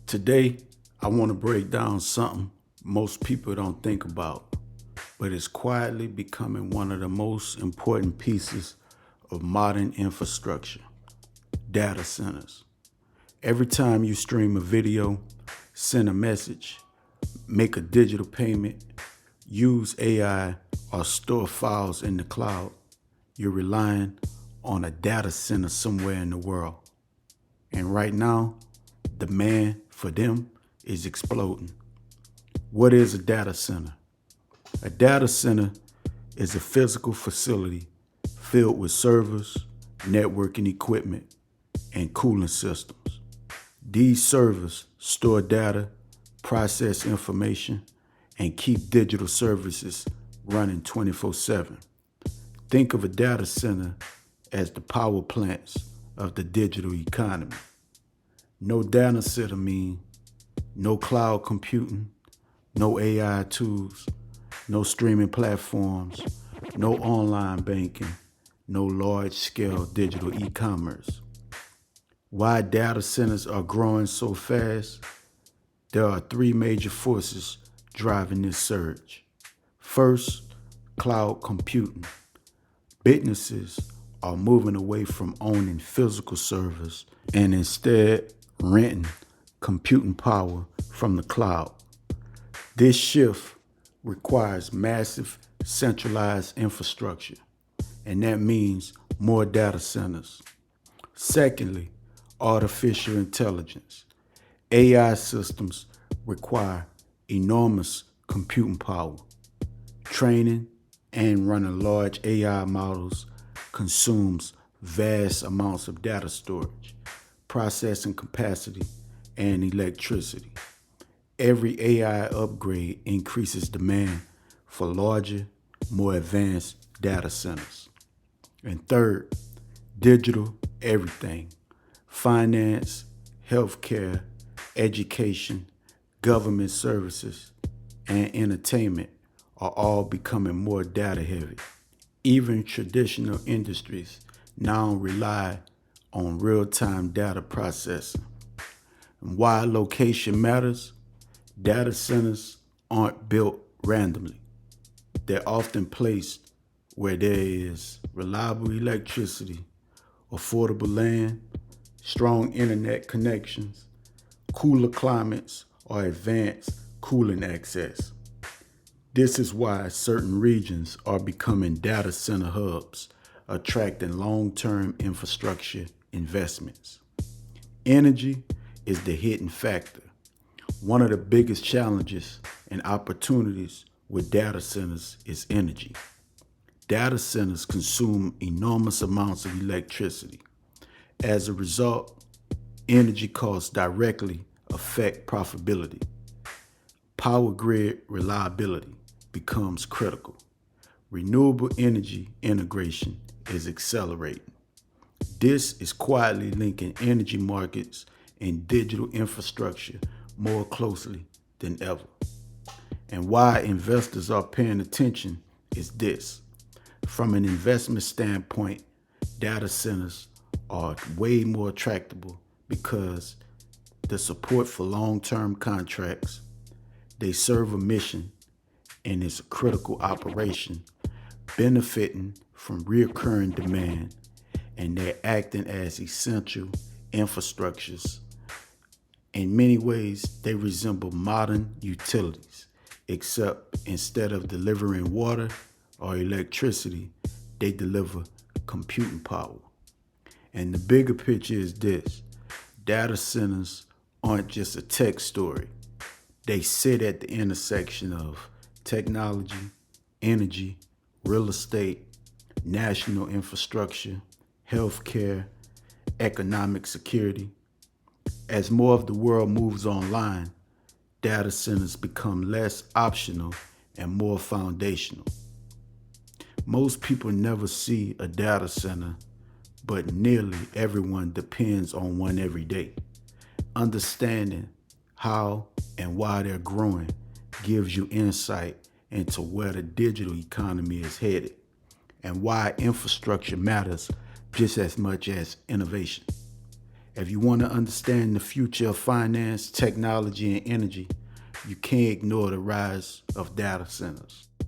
Today, I want to break down something most people don't think about, but it's quietly becoming one of the most important pieces of modern infrastructure: data centers. Every time you stream a video, send a message, make a digital payment, use AI, or store files in the cloud, you're relying on a data center somewhere in the world. And right now, demand for them is exploding. What is a data center? A data center is a physical facility filled with servers, networking equipment, and cooling systems. These servers store data, process information, and keep digital services running 24/7. Think of a data center as the power plants of the digital economy. No data center means no cloud computing, no AI tools, no streaming platforms, no online banking, no large-scale digital e-commerce. Why data centers are growing so fast? There are three major forces driving this surge. First, cloud computing. Businesses are moving away from owning physical servers and instead renting computing power from the cloud. This shift requires massive centralized infrastructure, and that means more data centers. Secondly, artificial intelligence. AI systems require enormous computing power. Training and running large AI models consumes vast amounts of data storage, processing capacity, and electricity. Every AI upgrade increases demand for larger, more advanced data centers. And third, digital everything. Finance, healthcare, education, government services, and entertainment are all becoming more data heavy. Even traditional industries now rely on real-time data processing. And why location matters? Data centers aren't built randomly. They're often placed where there is reliable electricity, affordable land, strong internet connections, cooler climates, or advanced cooling access. This is why certain regions are becoming data center hubs, attracting long-term infrastructure investments. Energy is the hidden factor. One of the biggest challenges and opportunities with data centers is energy. Data centers consume enormous amounts of electricity. As a result, energy costs directly affect profitability. Power grid reliability becomes critical. Renewable energy integration is accelerating. This is quietly linking energy markets and digital infrastructure more closely than ever. And why investors are paying attention is this. From an investment standpoint, data centers are way more attractable because the support for long-term contracts, they serve a mission, and it's a critical operation, benefiting from recurring demand, and they're acting as essential infrastructures. In many ways, they resemble modern utilities, except instead of delivering water or electricity, they deliver computing power. And the bigger picture is this: data centers aren't just a tech story. They sit at the intersection of technology, energy, real estate, national infrastructure, healthcare, economic security. As more of the world moves online, data centers become less optional and more foundational. Most people never see a data center, but nearly everyone depends on one every day. Understanding how and why they're growing gives you insight into where the digital economy is headed and why infrastructure matters just as much as innovation. If you want to understand the future of finance, technology, and energy, you can't ignore the rise of data centers.